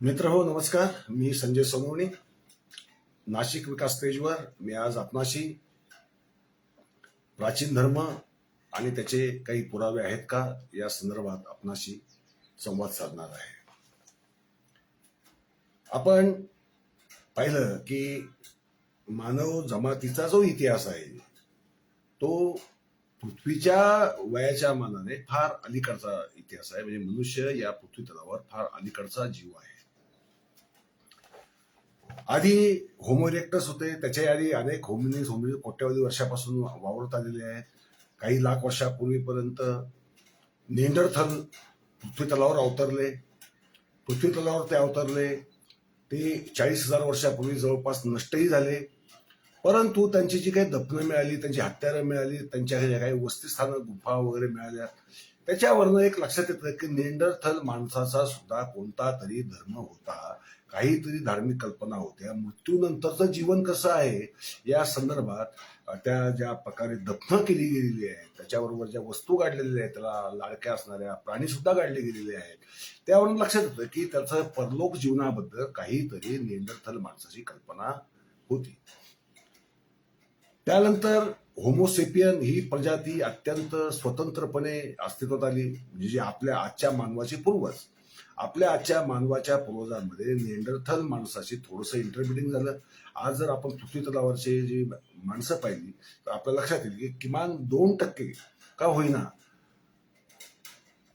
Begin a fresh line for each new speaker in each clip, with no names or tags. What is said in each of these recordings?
मित्र हो, नमस्कार. मी संजय सोनवणे, नाशिक विकास स्टेजवर. मी आज आपणाशी प्राचीन धर्म आणि त्याचे काही पुरावे आहेत का या संदर्भात आपणाशी संवाद साधणार आहे. आपण पाहिलं की मानव जमातीचा जो इतिहास आहे तो पृथ्वीच्या वयाच्या मानाने फार अलीकडचा इतिहास आहे. म्हणजे मनुष्य या पृथ्वी तलावर फार अलीकडचा जीव आहे. आधी होमो इरेक्टस होते, त्याच्या आधी अनेक होमिनिस कोट्यावधी वर्षापासून वावरत आलेले आहेत. काही लाख वर्षापूर्वीपर्यंत नेंडरथल पृथ्वी तलावर अवतरले. पृथ्वी तलावर ते अवतरले, ते 40,000 वर्षापूर्वी जवळपास नष्टही झाले. परंतु त्यांची जी काही दफनं मिळाली, त्यांची हत्यारं मिळाली, त्यांच्या काही वस्तीस्थानं गुफा वगैरे मिळाल्या, त्याच्यावरनं एक लक्षात येतं की नेंडरथल माणसाचा सुद्धा कोणता तरी धर्म होता, काहीतरी धार्मिक कल्पना होत्या. मृत्यूनंतरचं जीवन कसं आहे या संदर्भात त्या ज्या प्रकारे दफनं केली गेलेली आहे, त्याच्याबरोबर ज्या वस्तू काढलेल्या आहेत, त्याला लाडक्या असणाऱ्या प्राणी सुद्धा काढले गेलेले आहेत, त्यावरून लक्षात येतं की त्याचं परलोक जीवनाबद्दल काहीतरी नेंडरथल माणसाची कल्पना होती. त्यानंतर होमोसेपियन ही प्रजाती अत्यंत स्वतंत्रपणे अस्तित्वात आली. म्हणजे जे आपल्या आजच्या मानवाचे पूर्वज, आपल्या आजच्या मानवाच्या पूर्वजांमध्ये नेंडरथल माणसाशी थोडंसं इंटरब्रिडिंग झालं. आज जर आपण पृथ्वी तलावरची जी माणसं पाहिली तर आपल्या लक्षात येईल की किमान 2% का होईना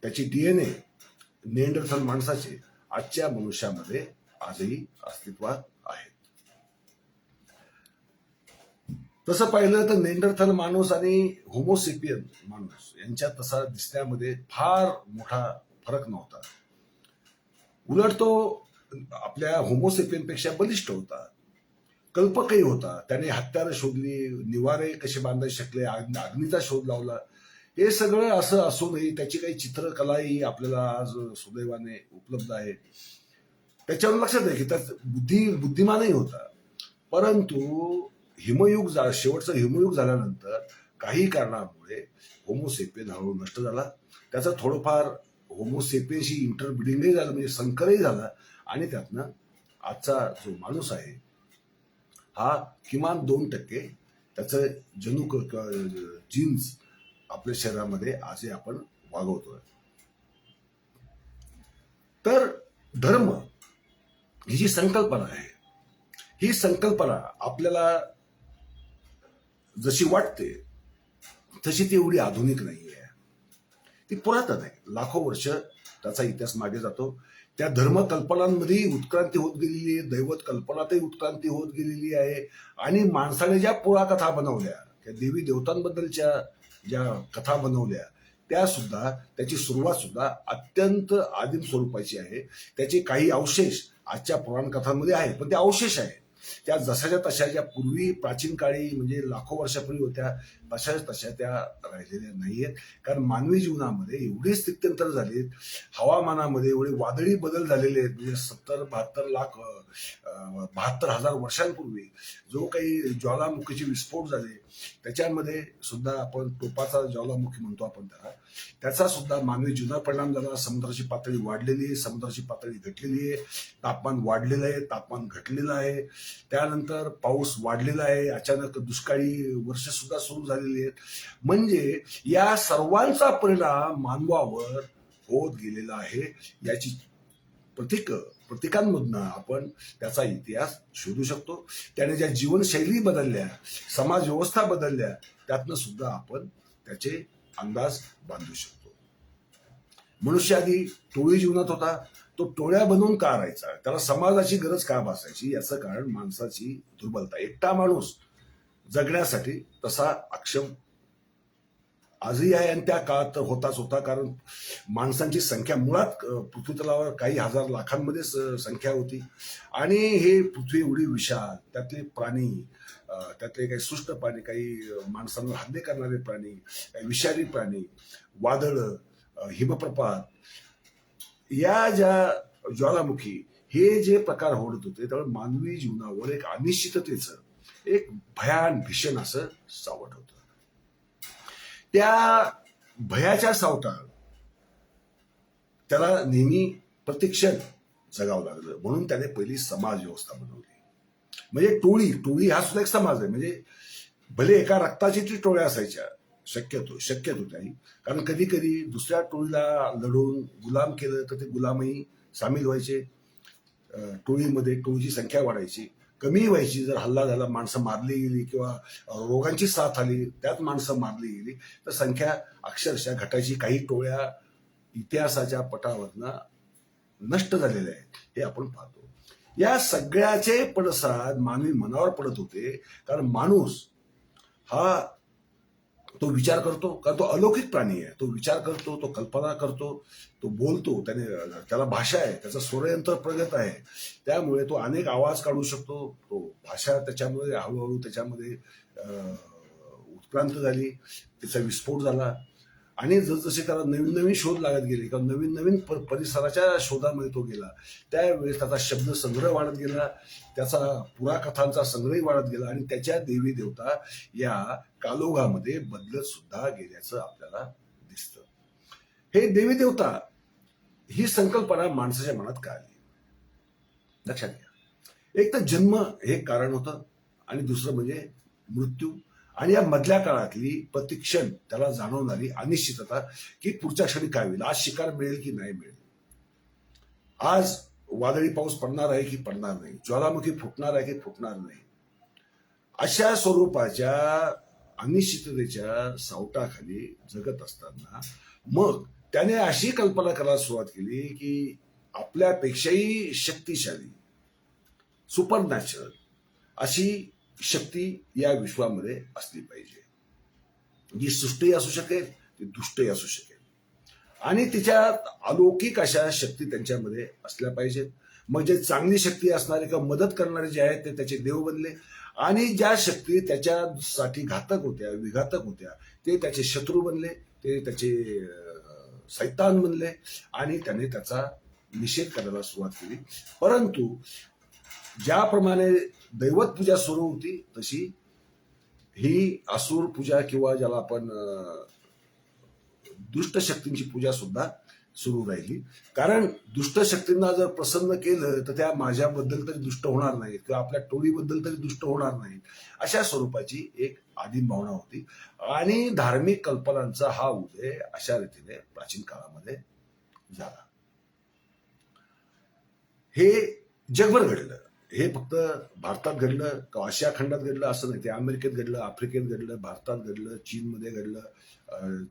त्याची डीएनए नेंडरथल माणसाचे आजच्या मनुष्यामध्ये आजही अस्तित्वात आहे. तसं पाहिलं तर नेंडरथल माणूस आणि होमोसेपियन माणूस यांच्यात तसा दिसण्यामध्ये फार मोठा फरक नव्हता. उलट तो आपल्या होमोसेपियनपेक्षा बलिष्ठ होता, कल्पकही होता. त्याने हत्यारं शोधली, निवारे कसे बांधायला शिकले, अग्नीचा शोध लावला. हे सगळं असं असूनही त्याची काही चित्रकलाही आपल्याला आज सुदैवाने उपलब्ध आहे. त्याच्यावर लक्षात आहे की त्यात बुद्धिमानही होता. परंतु शेवटचं हिमयुग झाल्यानंतर काही कारणामुळे होमोसेपियन हळूहळू नष्ट झाला. त्याचं थोडंफार होमोसेपियनशी इंटरब्रिडिंगही झालं, म्हणजे संकरही झाला. आणि त्यातनं आजचा जो माणूस आहे हा किमान 2% त्याचं जनुक जीन्स आपल्या शरीरामध्ये आजही आपण वागवतोय. तर धर्म ही जी संकल्पना आहे, ही संकल्पना आपल्याला जशी वाटते तशी ती एवढी आधुनिक नाही आहे. ती पुरातन आहे. लाखो वर्ष त्याचा इतिहास मागे जातो. त्या धर्मकल्पनांमध्येही उत्क्रांती होत गेलेली आहे, दैवत कल्पनातही उत्क्रांती होत गेलेली आहे. आणि माणसाने ज्या पुराकथा बनवल्या, त्या देवी देवतांबद्दलच्या ज्या कथा बनवल्या, त्या सुद्धा त्याची सुरुवात सुद्धा अत्यंत आदिम स्वरूपाची आहे. त्याचे काही अवशेष आजच्या पुराण कथांमध्ये आहेत, पण ते अवशेष आहेत. त्या जशाच्या तशा ज्या पूर्वी प्राचीन काळी म्हणजे लाखो वर्षापूर्वी होत्या तशाच तशा त्या राहिलेल्या नाहीयेत. कारण मानवी जीवनामध्ये एवढी स्थित्यंतर झालीत, हवामानामध्ये एवढे वादळी बदल झालेले आहेत. म्हणजे 72,000 वर्षांपूर्वी जो काही ज्वालामुखीचे विस्फोट झाले, त्याच्यामध्ये सुद्धा आपण टोपाचा ज्वालामुखी म्हणतो आपण त्याचा सुद्धा मानवी जीवनावर परिणाम झाला. समुद्राची पातळी वाढलेली आहे, समुद्राची पातळी घटलेली आहे, तापमान वाढलेलं आहे, तापमान घटलेलं आहे. त्यानंतर पाऊस वाढलेला आहे, अचानक दुष्काळी वर्ष सुद्धा सुरू झालेली आहेत. म्हणजे या सर्वांचा परिणाम मानवावर होत गेलेला आहे. याची प्रतीकांमधनं आपण त्याचा इतिहास शोधू शकतो. त्याने ज्या जीवनशैली बदलल्या, समाज व्यवस्था बदलल्या, त्यातनं सुद्धा आपण त्याचे अंदाज बांधू शकतो. मनुष्य आधी टोळी जीवनात होता. तो टोळ्या बनवून का राहायचा, त्याला समाजाची गरज का भासायची, याचं कारण माणसाची दुर्बलता. एकटा माणूस जगण्यासाठी तसा अक्षम आजही आहे आणि त्या काळात होताच होता. कारण माणसांची संख्या मुळात पृथ्वी तलावर काही हजार लाखांमध्ये संख्या होती. आणि हे पृथ्वी एवढी विशाल, त्यातले प्राणी, त्यातले काही सुष्ट प्राणी, काही माणसांवर हल्ले करणारे प्राणी, काही विषारी प्राणी, वादळ, हिमप्रपात, या ज्या ज्वालामुखी, हे जे प्रकार होत होते, त्यामुळे मानवी जीवनावर एक अनिश्चिततेचं एक भीषण असं सावट होतं. त्या भयाच्या सावटात त्याला नेहमी प्रतिक्षण जगावं लागलं. म्हणून त्याने पहिली समाज व्यवस्था बनवली. म्हणजे टोळी हा सुद्धा एक समाज आहे. म्हणजे भले एका रक्ताची ती टोळ्या असायच्या शक्यतो त्याही, कारण कधी कधी दुसऱ्या टोळीला लढवून गुलाम केलं तर ते गुलामही सामील व्हायचे टोळीमध्ये. टोळीची संख्या वाढायची, कमी व्हायची. जर हल्ला झाला, माणसं मारली गेली किंवा रोगांची साथ आली, त्यात माणसं मारली गेली, तर संख्या अक्षरशः घटायची. काही टोळ्या इतिहासाच्या पटावरनं नष्ट झालेल्या आहेत, हे आपण पाहतो. या सगळ्याचे पडसाद मानवी मनावर पडत होते, कारण माणूस हा तो विचार करतो, कारण तो अलौकिक प्राणी आहे. तो विचार करतो, तो कल्पना करतो, तो बोलतो, त्याला भाषा आहे, त्याचं स्वरयंत्र प्रगत आहे. त्यामुळे तो अनेक आवाज काढू शकतो. तो भाषा त्याच्यामुळे हळूहळू त्याच्यामध्ये उत्क्रांत झाली, त्याचा विस्फोट झाला. आणि जसजसे त्याला नवीन नवीन शोध लागत गेले किंवा नवीन नवीन परिसराच्या शोधामध्ये तो गेला, त्यावेळेस त्याचा शब्द संग्रह वाढत गेला, त्याचा पुराकथांचा संग्रहही वाढत गेला, आणि त्याच्या देवी देवता या कालोगामध्ये बदलत सुद्धा गेल्याचं आपल्याला दिसतं. हे देवी देवता ही संकल्पना माणसाच्या मनात का आली? लक्षात घ्या. एक तर जन्म हे कारण होतं, आणि दुसरं म्हणजे मृत्यू, आणि या मधल्या काळातली प्रतिक्षण त्याला जाणवणारी अनिश्चितता, की पुढच्या क्षणी काय होईल, आज शिकार मिळेल की नाही मिळेल, आज वादळी पाऊस पडणार आहे की पडणार नाही, ज्वालामुखी फुटणार आहे की फुटणार नाही. अशा स्वरूपाच्या अनिश्चिततेच्या सावटाखाली जगत असताना मग त्याने अशी कल्पना करायला सुरुवात केली की आपल्यापेक्षाही शक्तिशाली, सुपरनॅचरल अशी शक्ती या विश्वामध्ये असली पाहिजे, जी सृष्टी असू शकेल, ती दुष्टही असू शकेल, आणि तिच्यात अलौकिक अशा शक्ती त्यांच्यामध्ये असल्या पाहिजेत. मग जे चांगली शक्ती असणारे किंवा मदत करणारे जे आहेत ते त्याचे देव बनले, आणि ज्या शक्ती त्याच्यासाठी घातक होत्या, विघातक होत्या, ते त्याचे शत्रू बनले, ते त्याचे सैतान बनले, आणि त्याने त्याचा निषेध करायला सुरुवात केली. परंतु ज्याप्रमाणे दैवत पूजा सुरू होती, तशी ही असुर पूजा किंवा ज्याला आपण दुष्ट शक्तींची पूजा सुद्धा सुरू राहिली. कारण दुष्ट शक्तींना जर प्रसन्न केलं तर त्या माझ्याबद्दल तरी दुष्ट होणार नाहीत किंवा आपल्या टोळीबद्दल तरी दुष्ट होणार नाहीत, अशा स्वरूपाची एक आदिम भावना होती. आणि धार्मिक कल्पनांचा हा उदय अशा रीतीने प्राचीन काळामध्ये झाला. हे जगभर घडलं. हे फक्त भारतात घडलं किंवा आशिया खंडात घडलं असं नाही. ते अमेरिकेत घडलं, आफ्रिकेत घडलं, भारतात घडलं, चीनमध्ये घडलं,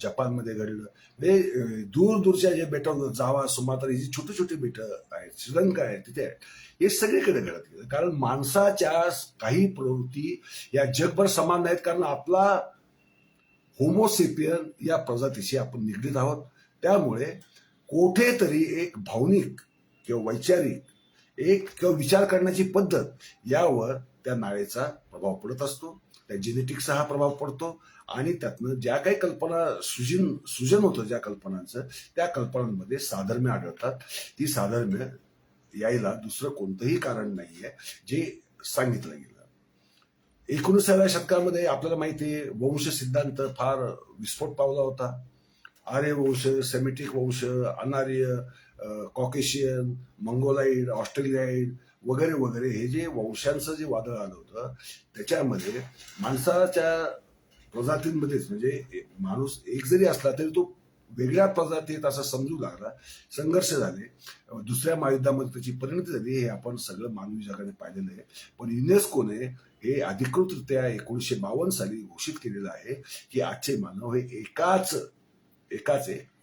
जपानमध्ये घडलं. म्हणजे दूर दूरच्या जे बेटं, जावा, सुमात्रा, ही जी छोटी छोटी बेटं आहेत, श्रीलंका आहे, तिथे आहेत, हे सगळीकडे घडत गेलं. कारण माणसाच्या काही प्रवृत्ती या जगभर समान नाहीत. कारण आपला होमोसेपियन या प्रजातीशी आपण निगडीत आहोत. त्यामुळे कुठेतरी एक भावनिक किंवा वैचारिक एक किंवा विचार करण्याची पद्धत यावर त्या नाळेचा प्रभाव पडत असतो, त्या जेनेटिक्सचा हा प्रभाव पडतो, आणि त्यातनं ज्या काही कल्पना सृजन होतं ज्या कल्पनांचं, त्या कल्पनांमध्ये साधर्म्य आढळतात. ती साधर्म्य यायला दुसरं कोणतंही कारण नाहीये जे सांगितलं गेलं. 19व्या शतकामध्ये आपल्याला माहिती आहे, वंश सिद्धांत फार विस्फोट पावला होता. आर्य वंश, सेमिटिक वंश, अनार्य, कॉकेशियन, मंगोलाइड, ऑस्ट्रेलियाइड वगैरे वगैरे, हे जे वंशांचं जे वादळ आलं होतं, त्याच्यामध्ये माणसाच्या प्रजातींमध्येच, म्हणजे माणूस एक जरी असला तरी तो वेगळ्या प्रजातीत असं समजू लागला, संघर्ष झाले, दुसऱ्या महायुद्धामध्ये त्याची परिणती झाली. हे आपण सगळं मानवी जगाने पाहिलेलं आहे. पण युनेस्कोने हे अधिकृतरित्या 1952 साली घोषित केलेलं आहे की आजचे मानव हे एकाच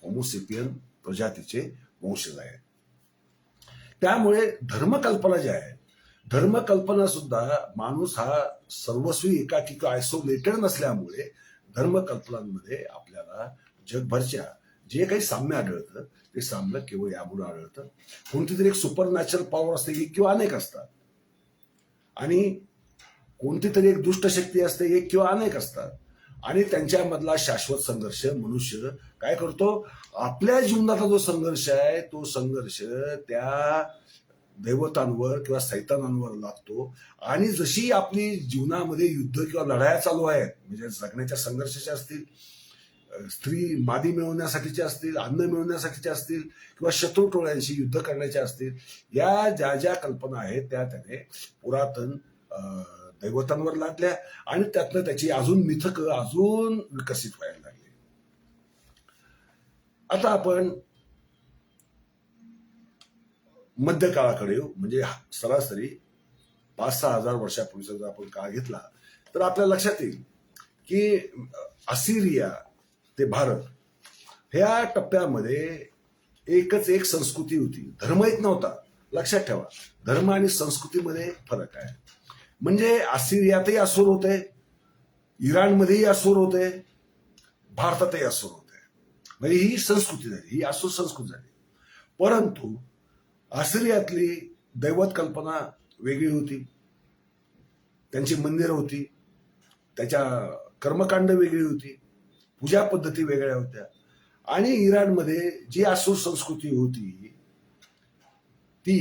होमोसेपियन प्रजातीचे वंशज आहेत. त्यामुळे धर्मकल्पना ज्या आहेत, धर्मकल्पना सुद्धा माणूस हा सर्वस्वी एकाकी किंवा आयसोलेटेड नसल्यामुळे धर्मकल्पनांमध्ये आपल्याला जगभरच्या जे काही साम्य आढळतं ते साम्य केवळ यामुळे आढळतं. कोणती तरी एक सुपर नॅचरल पॉवर असते एक किंवा अनेक असतात, आणि कोणती तरी एक दुष्ट शक्ती असते एक किंवा अनेक असतात, आणि त्यांच्यामधला शाश्वत संघर्ष मनुष्य काय करतो, आपल्या जीवनाचा जो संघर्ष आहे तो संघर्ष त्या दैवतांवर किंवा सैतानांवर लागतो. आणि जशी आपली जीवनामध्ये युद्ध किंवा लढाया चालू आहेत, म्हणजे जगण्याच्या संघर्षाच्या असतील, स्त्री मादी मिळवण्यासाठीच्या असतील, अन्न मिळवण्यासाठीच्या असतील, किंवा शत्रू टोळ्यांशी युद्ध करण्याच्या असतील, या ज्या ज्या कल्पना आहेत त्या त्याने पुरातन दैवतांवर लादल्या आणि त्यातनं त्याची अजून मिथकं अजून विकसित व्हायला लागली. आता आपण मध्यकाळाकडे येऊ. म्हणजे सरासरी 5-6 हजार वर्षापूर्वीचा जर आपण काळ घेतला तर आपल्या लक्षात येईल की असिरिया ते भारत ह्या टप्प्यामध्ये एकच एक संस्कृती होती, धर्म एक नव्हता. लक्षात ठेवा, धर्म आणि संस्कृतीमध्ये फरक आहे. म्हणजे असिरियातही असुर होते, इराणमध्येही असुर होते, भारतातही असुर होते. म्हणजे ही संस्कृती झाली, ही असुर संस्कृती झाली. परंतु असिरियातली दैवत कल्पना वेगळी होती, त्यांची मंदिरं होती, त्याच्या कर्मकांड वेगळी होती, पूजा पद्धती वेगळ्या होत्या. आणि इराणमध्ये जी असुर संस्कृती होती ती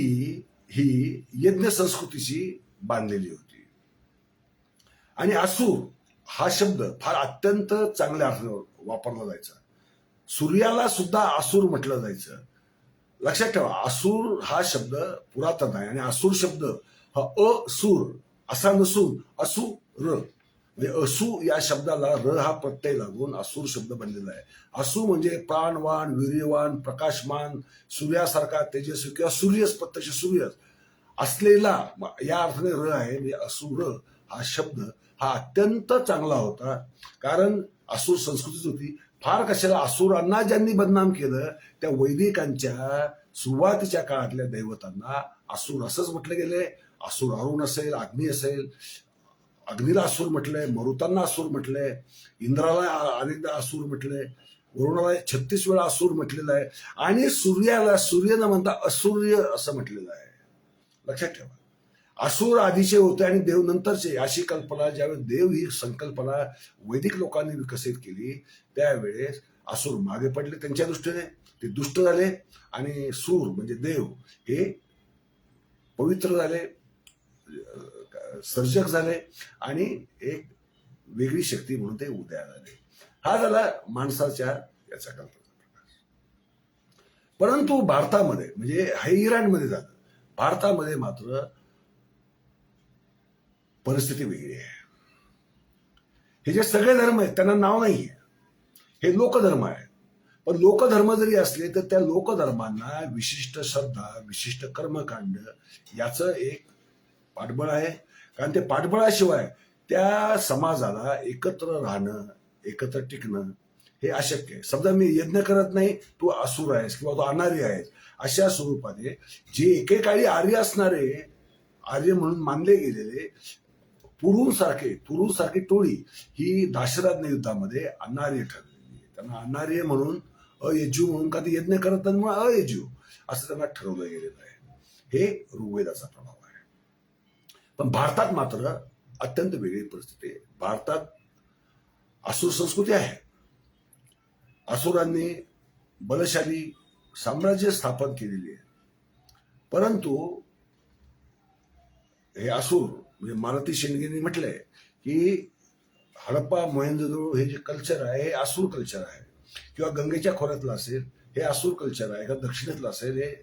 ही यज्ञ संस्कृतीशी बांधलेली होती. आणि असुर हा शब्द फार अत्यंत चांगल्या अर्थाने वापरला जायचा. सूर्याला सुद्धा असुर म्हटलं जायचं. लक्षात ठेवा, असुर हा शब्द पुरातन आहे आणि असुर शब्द हा असूर असा नसून असुर, म्हणजे असू या शब्दाला र हा प्रत्यय लागून असुर शब्द बनलेला आहे. असू म्हणजे प्राणवान, वीर्यवान, प्रकाशमान, सूर्यासारखा तेजस्वी किंवा सूर्यच, प्रत्यक्ष सूर्य असलेला, या अर्थाने र आहे. म्हणजे असुर हा शब्द हा अत्यंत चांगला होता, कारण असुर संस्कृतीच होती. फार कशाला, असुरांना ज्यांनी बदनाम केलं त्या वैदिकांच्या सुरुवातीच्या काळातल्या दैवतांना असुर असंच म्हटलं गेले. असुर अरुण असेल, अग्नी असेल, अग्नीला असुर म्हटलंय, मरुतांना असुर म्हटलंय, इंद्राला अनेकदा असुर म्हटलंय, वरुणाला 36 वेळा असुर म्हटलेलं आहे, आणि सूर्याला सूर्य न म्हणता असूर्य असं म्हटलेलं आहे. लक्षात ठेवा, असुर आधीचे होते आणि देव नंतरचे, अशी कल्पना ज्यावेळेस देव ही संकल्पना वैदिक लोकांनी विकसित केली त्यावेळेस असुर मागे पडले. त्यांच्या दृष्टीने ते दुष्ट झाले आणि सूर म्हणजे देव हे पवित्र झाले, सर्जक झाले आणि एक वेगळी शक्ती म्हणून ते उदयाला आले. हा झाला माणसाच्या याचा कल्पना प्रकाश. परंतु भारतामध्ये, म्हणजे हे इराणमध्ये झालं, भारतामध्ये मात्र परिस्थिती वेगळी आहे. हे जे सगळे धर्म आहेत त्यांना नाव नाहीये, हे लोकधर्म आहे. पण लोकधर्म जरी असले तर त्या लोकधर्मांना विशिष्ट श्रद्धा, विशिष्ट कर्मकांड याचं एक पाठबळ आहे. कारण ते पाठबळाशिवाय त्या समाजाला एकत्र राहणं, एकत्र टिकणं हे अशक्य आहे. समजा मी यज्ञ करत नाही, तू असुर आहेस किंवा तू अनार्य आहेस, अशा स्वरूपाने जे एकेकाळी आर्य असणारे, आर्य म्हणून मानले गेलेले तुरूंसारखी टोळी ही दाशराज्ञ युद्धामध्ये अनार्य ठरलेली. त्यांना अनार्य म्हणून, अयजू म्हणून, का ते यज्ञ करत नाही म्हणून अयजू असं त्यांना ठरवलं गेलेलं आहे. हे ऋग्वेदाचा प्रभाव आहे. पण भारतात मात्र अत्यंत वेगळी परिस्थिती आहे. भारतात असुर संस्कृती आहे. असुरांनी बलशाली साम्राज्य स्थापन केलेली आहे. परंतु हे असुर, म्हणजे मारुती शेंडगेंनी म्हटलंय की हडप्पा मोहेंजोदडो हे जे कल्चर आहे हे असुर कल्चर आहे, किंवा गंगेच्या खोऱ्यातलं असेल हे असुर कल्चर आहे, किंवा दक्षिणेतलं असेल हे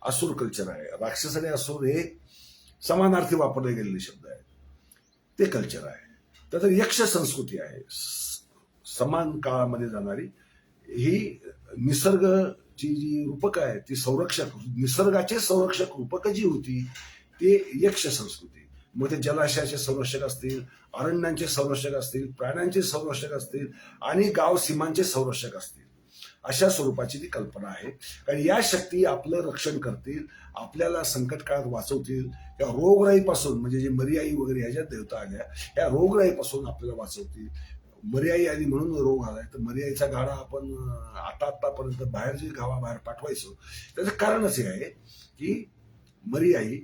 असुर कल्चर आहे. राक्षस आणि असुर हे समानार्थी वापरले गेलेले शब्द आहेत, ते कल्चर आहे. तर यक्ष संस्कृती आहे, समान काळामध्ये जाणारी. ही निसर्गाची जी रूपकं आहेत ती संरक्षक, निसर्गाचे संरक्षक रूपकं जी होती ते यक्ष संस्कृती. मग ते जलाशयाचे संरक्षक असतील, अरण्यांचे संरक्षक असतील, प्राण्यांचे संरक्षक असतील आणि गाव सीमांचे संरक्षक असतील, अशा स्वरूपाची ती कल्पना आहे. कारण या शक्ती आपलं रक्षण करतील, आपल्याला संकट काळात वाचवतील, या रोगराईपासून, म्हणजे जे मरियाई वगैरे ह्याच्यात देवता आल्या, या रोगराईपासून आपल्याला वाचवतील. मरियाई आली म्हणून रोग आलाय, तर मरियाईचा गाडा आपण आतापर्यंत बाहेर जे गावाबाहेर पाठवायचो त्याचं कारणच हे आहे की मरियाई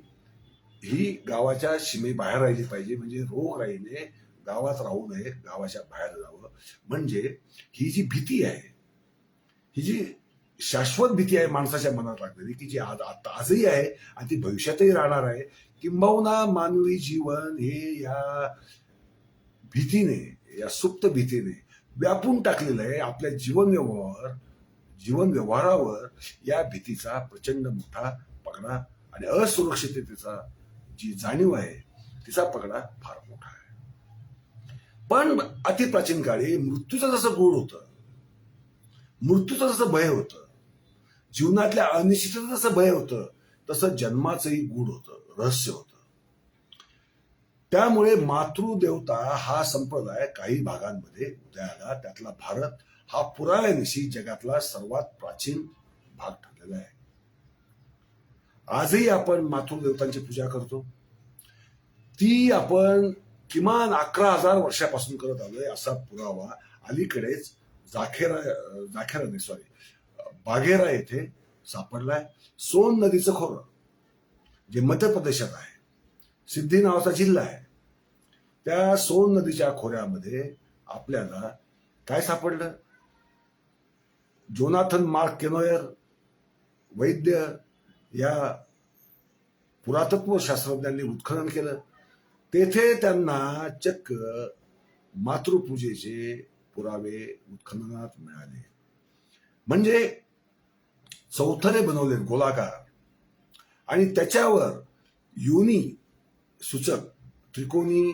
ही गावाच्या सीमे बाहेर राहिली पाहिजे, म्हणजे रोगराईने गावात राहू नये, गावाच्या बाहेर जावं. म्हणजे ही जी भीती आहे, ही जी शाश्वत भीती आहे माणसाच्या मनात लागलेली, की जी आजही आहे आणि ती भविष्यातही राहणार आहे. किंबहुना मानवी जीवन हे या भीतीने, या सुप्त भीतीने व्यापून टाकलेलं आहे. आपल्या जीवन व्यवहारावर या भीतीचा प्रचंड मोठा पगडा आणि असुरक्षिततेचा जी जाणीव आहे तिचा पगडा फार मोठा आहे. पण अतिप्राचीन काळी मृत्यूचं जसं गूढ होतं, मृत्यूचं जसं भय होतं, जीवनातल्या अनिश्चिततेचं जसं भय होतं, तसं जन्माचंही गूढ होतं, रहस्य होतं. त्यामुळे मातृदेवता हा संप्रदाय काही भागांमध्ये उदयाला, त्यातला भारत हा पुराव्यानिशी जगातला सर्वात प्राचीन भाग ठरलेला आहे. आजही आपण मातृदेवतांची पूजा करतो. ती आपण किमान 11,000 वर्षापासून करत आलोय असा पुरावा अलीकडेच बाघेरा येथे सापडलाय. सोन नदीचं खोरं जे मध्य प्रदेशात आहे, सिद्धी नावाचा जिल्हा आहे, त्या सोन नदीच्या खोऱ्यामध्ये आपल्याला काय सापडलं? जोनाथन मार्क केनोयर वैद्य या पुरातत्व शास्त्रज्ञांनी उत्खनन केलं. तेथे त्यांना चक्क मातृपूजेचे पुरावे उत्खननात मिळाले. म्हणजे चौथरे बनवले गोलाकार आणि त्याच्यावर योनी सूचक त्रिकोणी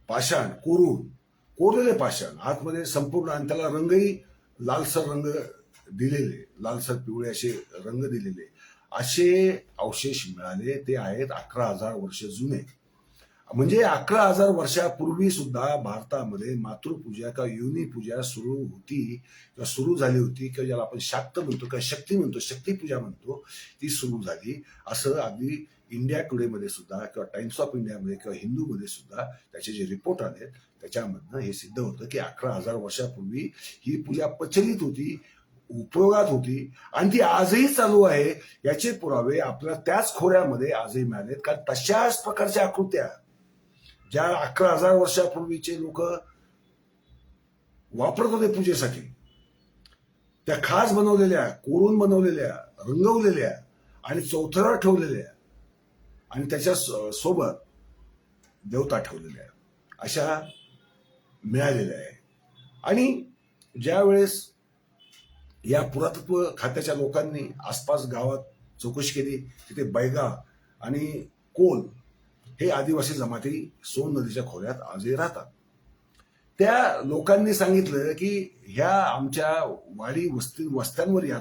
पाषाण कोरलेले पाषाण आतमध्ये संपूर्ण, आणि त्याला रंगही लालसर रंग दिलेले, लालसर पिवळे असे रंग दिलेले असे अवशेष मिळाले. ते आहेत 11,000 वर्ष जुने. म्हणजे 11,000 वर्षापूर्वी सुद्धा भारतामध्ये मातृपूजा किंवा योनी पूजा सुरू झाली होती, किंवा ज्याला आपण शाक्त म्हणतो किंवा शक्ती म्हणतो, शक्तीपूजा म्हणतो, ती सुरू झाली. असं अगदी इंडिया टुडे मध्ये सुद्धा किंवा टाइम्स ऑफ इंडियामध्ये किंवा हिंदूमध्ये सुद्धा त्याचे जे रिपोर्ट आले त्याच्यामधनं हे सिद्ध होतं की 11,000 वर्षापूर्वी ही पूजा प्रचलित होती, उपयोगात होती, आणि ती आजही चालू आहे. याचे पुरावे आपल्याला त्याच खोऱ्यामध्ये आजही मिळालेत. कारण तशाच प्रकारच्या आकृत्या ज्या 11,000 वर्षापूर्वीचे लोक वापरत होते पूजेसाठी, त्या खास बनवलेल्या, कोरून बनवलेल्या, रंगवलेल्या आणि चौथऱ्यावर ठेवलेल्या आणि त्याच्या सोबत देवता ठेवलेल्या अशा मिळालेल्या आहे. आणि ज्यावेळेस या पुरातत्व खात्याच्या लोकांनी आसपास गावात चौकशी केली, तिथे बैगा आणि कोल हे आदिवासी जमाती सोन नदीच्या खोऱ्यात आजही राहतात. त्या लोकांनी सांगितलं की ह्या आमच्या वाडी वस्त्यांवर या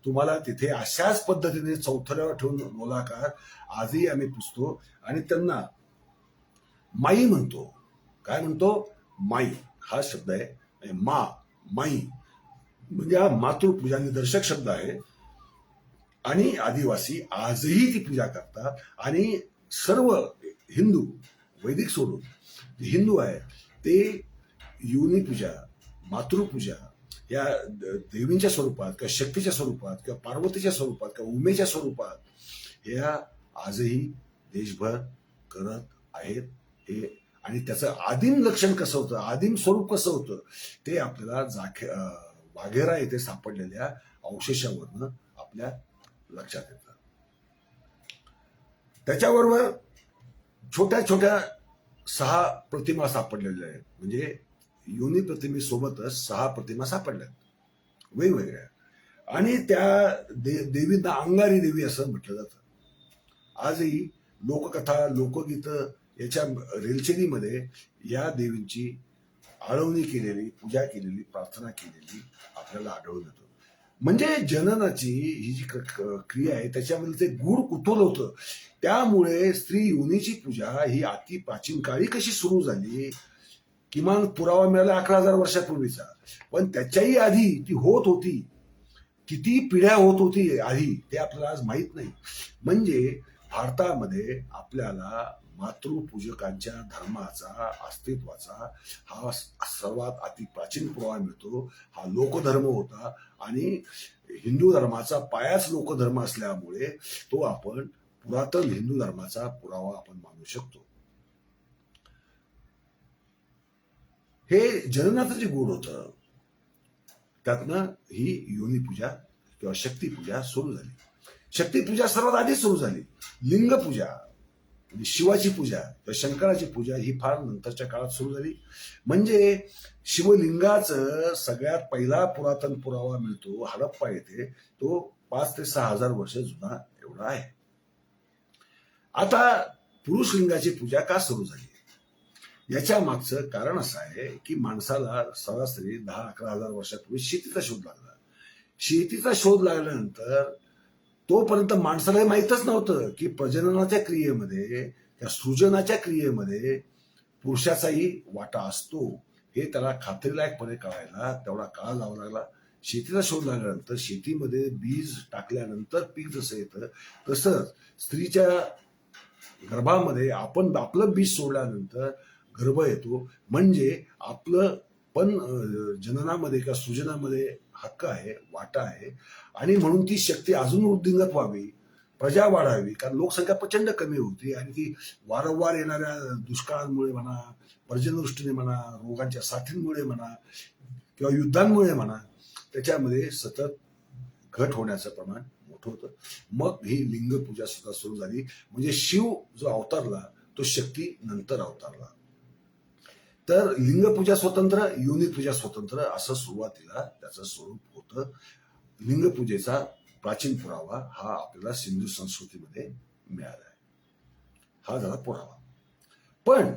तुम्हाला तिथे अशाच पद्धतीने चौथऱ्यावर ठेवून गोलाकार आजही आम्ही पुजतो. आणि त्यांना माई म्हणतो. काय म्हणतो? माई हा शब्द आहे. माई म्हणजे हा मातृपूजा निदर्शक शब्द आहे. आणि आदिवासी आजही ती पूजा करतात. आणि सर्व हिंदू, वैदिक सोडून हिंदू आहे ते योनी पूजा, मातृपूजा या देवींच्या स्वरूपात किंवा शक्तीच्या स्वरूपात किंवा पार्वतीच्या स्वरूपात किंवा उमेच्या स्वरूपात या आजही देशभर करत आहेत. हे आणि त्याचं आदिम लक्षण कसं होतं, आदिम स्वरूप कसं होतं ते आपल्याला वाघेरा येथे सापडलेल्या अवशेषावरनं आपल्या लक्षात येतं. त्याच्याबरोबर छोट्या छोट्या 6 प्रतिमा सापडलेल्या आहेत. म्हणजे योनी प्रतिमेसोबतच 6 प्रतिमा सापडल्यात वेगवेगळ्या. आणि त्या देवींना अंगारी देवी असं म्हटलं जातं. आजही लोककथा, लोकगीतं याच्या रेलचेलीमध्ये या देवींची आळवणी केलेली, पूजा केलेली, प्रार्थना केलेली आपल्याला आढळून येतो. म्हणजे जननाची ही जी क्रिया आहे त्याच्यामध्ये ते गूढ कुतूहल होतं. त्यामुळे स्त्री योनीची पूजा ही अति प्राचीन काळी कशी सुरू झाली, किमान पुरावा मिळाला 11,000 वर्षापूर्वीचा. पण त्याच्याही आधी ती होत होती. किती पिढ्या होत होती आधी ते आपल्याला आज माहित नाही. म्हणजे भारतामध्ये आपल्याला मातृपूजकांच्या धर्माचा, अस्तित्वाचा हा सर्वात अति प्राचीन पुरावा मिळतो. हा लोकधर्म होता आणि हिंदू धर्माचा पायाच लोकधर्म असल्यामुळे तो आपण पुरातन हिंदू धर्माचा पुरावा आपण मानू शकतो. हे जननाचं जे गूढ होतं त्यातनं ही योनी पूजा किंवा शक्तीपूजा सुरू झाली. शक्तीपूजा सर्वात आधी सुरू झाली. लिंगपूजा म्हणजे शिवाची पूजा किंवा शंकराची पूजा ही फार नंतरच्या काळात सुरू झाली. म्हणजे शिवलिंगाचं सगळ्यात पहिला पुरातन पुरावा मिळतो हडप्पा येथे, तो 5 ते 6 हजार वर्ष जुना एवढा आहे. आता पुरुष लिंगाची पूजा का सुरू झाली याच्या मागचं कारण असं आहे की माणसाला सरासरी 10-11 हजार वर्षापूर्वी शेतीचा शोध लागला. शेतीचा शोध लागल्यानंतर तोपर्यंत माणसाला माहीतच नव्हतं की प्रजननाच्या क्रियेमध्ये, त्या सृजनाच्या क्रियेमध्ये पुरुषाचाही वाटा असतो. हे त्याला खात्रीलायकपणे कळायला तेवढा काळ जावा लागला. शेतीचा शोध लागल्यानंतर शेतीमध्ये बीज टाकल्यानंतर पीक जसं येतं तसंच स्त्रीच्या गर्भामध्ये आपण आपलं बीज सोडल्यानंतर गर्भ येतो. म्हणजे आपलं पण जननामध्ये किंवा सृजनामध्ये हक्क आहे, वाटा आहे. आणि म्हणून ती शक्ती अजून वृद्धिंगत व्हावी, प्रजा वाढावी. कारण लोकसंख्या प्रचंड कमी होती आणि ती वारंवार येणाऱ्या दुष्काळांमुळे म्हणा, पर्जन्यवृष्टीने म्हणा, रोगांच्या साथींमुळे म्हणा किंवा युद्धांमुळे म्हणा, त्याच्यामध्ये सतत घट होण्याचं प्रमाण मोठं होतं. मग ही लिंग पूजा सुद्धा सुरू झाली. म्हणजे शिव जो अवतारला तो शक्ती नंतर अवतारला. तर लिंगपूजा स्वतंत्र, योनी पूजा स्वतंत्र असं सुरुवातीला त्याचं स्वरूप होतं. लिंगपूजेचा प्राचीन पुरावा हा आपल्याला सिंधू संस्कृतीमध्ये मिळाला आहे. हा झाला पुरावा. पण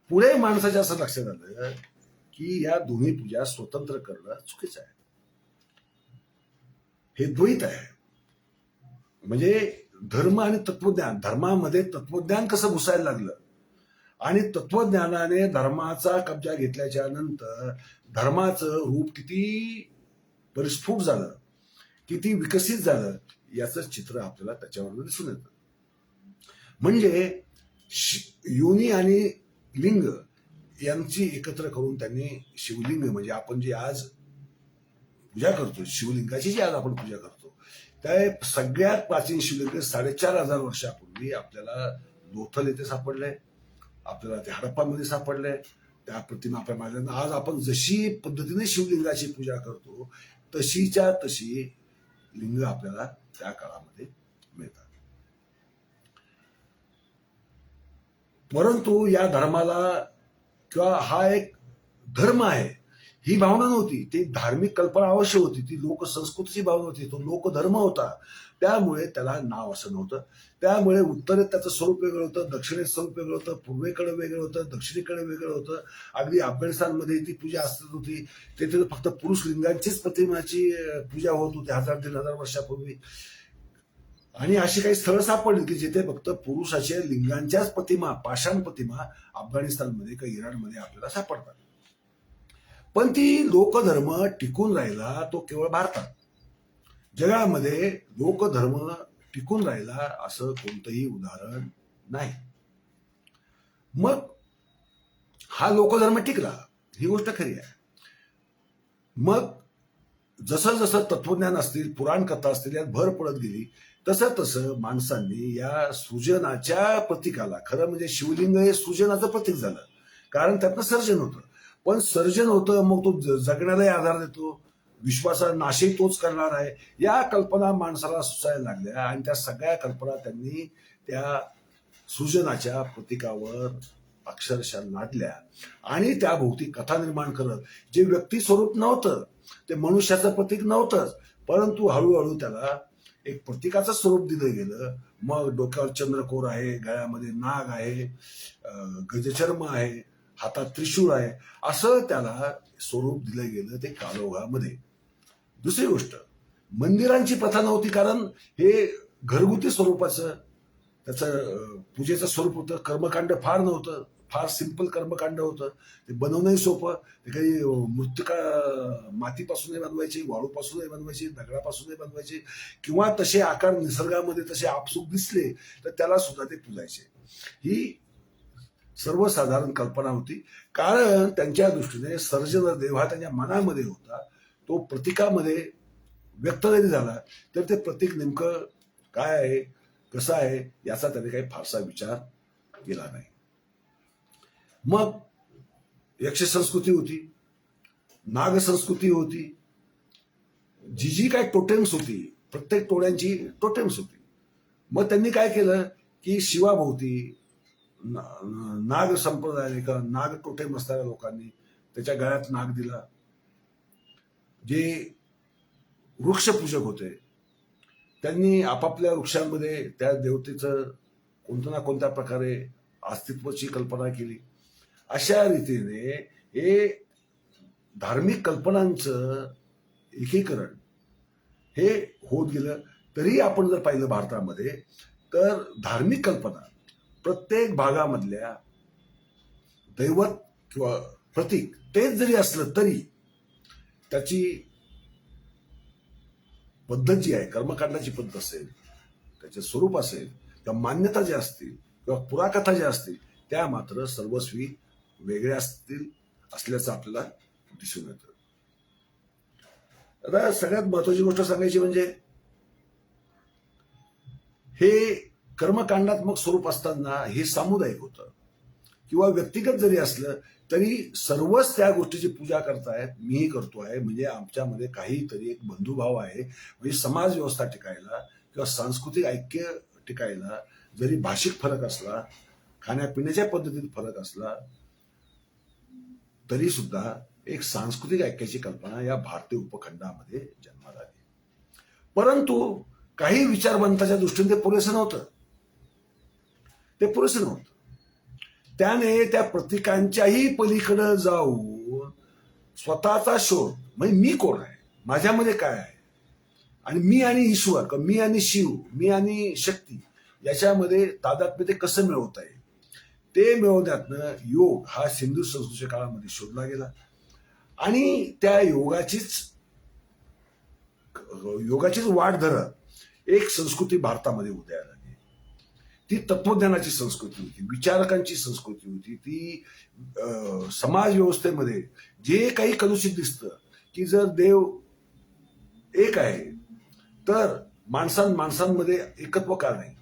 पुढे माणसाच्या असं लक्षात आलं की या दोन्ही पूजा स्वतंत्र करणं चुकीचं आहे. हे द्वैत आहे. म्हणजे धर्म आणि तत्वज्ञान, धर्मामध्ये तत्वज्ञान कसं घुसायला लागलं आणि तत्वज्ञानाने धर्माचा कब्जा घेतल्याच्या नंतर धर्माचं रूप किती परिस्फुट झालं, किती विकसित झालं याचं चित्र आपल्याला त्याच्यावर दिसून येतं. म्हणजे योनी आणि लिंग यांची एकत्र करून त्यांनी शिवलिंग, म्हणजे आपण जे आज पूजा करतो, शिवलिंगाची जी आज आपण पूजा करतो, त्या सगळ्यात प्राचीन शिवलिंग 4,500 वर्षापूर्वी आपल्याला लोथल येथे सापडले, आपल्याला ते हडप्पामध्ये सापडले. त्या प्रतिमा आपल्या माझ्या आज आपण जशी पद्धतीने शिवलिंगाची पूजा करतो तशीच्या तशी लिंग आपल्याला त्या काळामध्ये मिळतात. परंतु या धर्माला किंवा हा एक धर्म आहे ही भावना नव्हती. ती धार्मिक कल्पना अवश्य होती, ती लोकसंस्कृतीची भावना होती, तो लोकधर्म होता. त्यामुळे त्याला नाव असं नव्हतं. त्यामुळे उत्तरेत त्याचं स्वरूप वेगळं होतं, दक्षिणेत स्वरूप वेगळं होतं, पूर्वेकडे वेगळं होतं, दक्षिणेकडे वेगळं होतं. अगदी अफगाणिस्तानमध्ये ती पूजा असत होती. तेथे फक्त पुरुष लिंगांचीच प्रतिमाची पूजा होत होती 1000-1500 वर्षापूर्वी. आणि अशी काही स्थळं सापडली की जिथे फक्त पुरुषाच्या लिंगांच्याच प्रतिमा, पाषाण प्रतिमा अफगाणिस्तानमध्ये किंवा इराणमध्ये आपल्याला सापडतात. पण ती लोकधर्म टिकून राहिला तो केवळ भारतात. जगामध्ये लोकधर्म टिकून राहिला असं कोणतंही उदाहरण नाही. मग हा लोकधर्म टिकला ही गोष्ट खरी आहे. मग जसं जसं तत्वज्ञान असतील, पुराण कथा असतील यात भर पडत गेली तसं तसं माणसांनी या सृजनाच्या प्रतीकाला, खरं म्हणजे शिवलिंग हे सृजनाचं प्रतीक झालं, कारण त्यातनं सर्जन होतं. पण सर्जन होतं मग तो जगण्यालाही आधार देतो, विश्वासाचा नाशही तोच करणार आहे, या कल्पना माणसाला सुचायला लागल्या. आणि त्या सगळ्या कल्पना त्यांनी त्या सृजनाच्या प्रतीकावर अक्षरशः लादल्या आणि त्याभोवती कथा निर्माण करत, जे व्यक्ती स्वरूप नव्हतं, ते मनुष्याचं प्रतीक नव्हतंच, परंतु हळूहळू त्याला एक प्रतीकाचं स्वरूप दिलं गेलं. मग डोक्यावर चंद्रकोर आहे, गळ्यामध्ये नाग आहे, गजचर्म आहे, हातात त्रिशूळ आहे, असं त्याला स्वरूप दिलं गेलं ते काळोखामध्ये. दुसरी गोष्ट, मंदिरांची प्रथा नव्हती, कारण हे घरगुती स्वरूपाचं त्याचं पूजेचं स्वरूप होतं. कर्मकांड फार नव्हतं, फार सिंपल कर्मकांड होतं. ते बनवणंही सोपं. ते काही मृत्तिका मातीपासूनही बनवायचे, वाळूपासूनही बनवायचे, दगडापासूनही बनवायचे, किंवा तसे आकार निसर्गामध्ये तसे आपसूक दिसले तर त्याला सुद्धा ते पूजायचे. ही सर्वसाधारण कल्पना होती, कारण त्यांच्या दृष्टीने सर्जन देव हा त्यांच्या मनामध्ये होता. तो प्रतीकामध्ये व्यक्त जरी झाला तर ते प्रतीक नेमकं काय आहे, कसं आहे याचा त्याने काही फारसा विचार केला नाही. मग यक्ष संस्कृती होती, नाग संस्कृती होती, जी काय टोटेम्स होती, प्रत्येक टोळ्यांची टोटेम्स होती. मग त्यांनी काय केलं की शिवाभोवती नाग संप्रदायाने किंवा नाग टोटेम असणाऱ्या लोकांनी त्याच्या गळ्यात नाग दिला. जे वृक्षपूजक होते त्यांनी आपापल्या वृक्षांमध्ये त्या देवतेचं कोणत्या ना कोणत्या प्रकारे अस्तित्वाची कल्पना केली. अशा रीतीने हे धार्मिक कल्पनांचं एकीकरण हे होत गेलं. तरी आपण जर पाहिलं भारतामध्ये तर धार्मिक कल्पना प्रत्येक भागामधल्या दैवत किंवा प्रतीक तेच जरी असलं तरी त्याची पद्धत जी आहे, कर्मकांडाची पद्धत असेल, त्याचे स्वरूप असेल किंवा मान्यता ज्या असतील किंवा पुराकथा ज्या असतील त्या मात्र सर्वस्वी वेगळ्या असल्याचं आपल्याला दिसून येतं. आता सगळ्यात महत्वाची गोष्ट सांगायची म्हणजे हे कर्मकांडात्मक स्वरूप असताना हे सामुदायिक होतं किंवा व्यक्तिगत जरी असलं तरी सर्वच त्या गोष्टीची पूजा करतायत. मीही करतोय, म्हणजे आमच्यामध्ये काहीतरी एक बंधुभाव आहे. म्हणजे समाज व्यवस्था टिकायला किंवा सांस्कृतिक ऐक्य टिकायला जरी भाषिक फरक असला, खाण्यापिण्याच्या पद्धतीत फरक असला तरी सुद्धा एक सांस्कृतिक ऐक्याची कल्पना या भारतीय उपखंडामध्ये जन्माला आली. परंतु काही विचारवंताच्या दृष्टीने ते पुरेसं नव्हतं. त्याने त्या प्रतीकांच्याही पलीकडे जाऊन स्वतःचा शोध, म्हणजे मी कोण आहे, माझ्यामध्ये काय आहे, आणि मी आणि ईश्वर, मी आणि शिव, मी आणि शक्ती याच्यामध्ये तादात्म्य ते कसं मिळवता येईल ते मिळवण्यातनं योग हा सिंधू संस्कृतीच्या काळामध्ये शोधला गेला. आणि त्या योगाचीच वाट धरत एक संस्कृती भारतामध्ये उदयाला आली. ती तत्वज्ञानाची संस्कृती होती, विचारकांची संस्कृती होती. ती समाज व्यवस्थेमध्ये जे काही कलुषित दिसतं की जर देव एक आहे तर माणसांमध्ये एकत्व का नाही,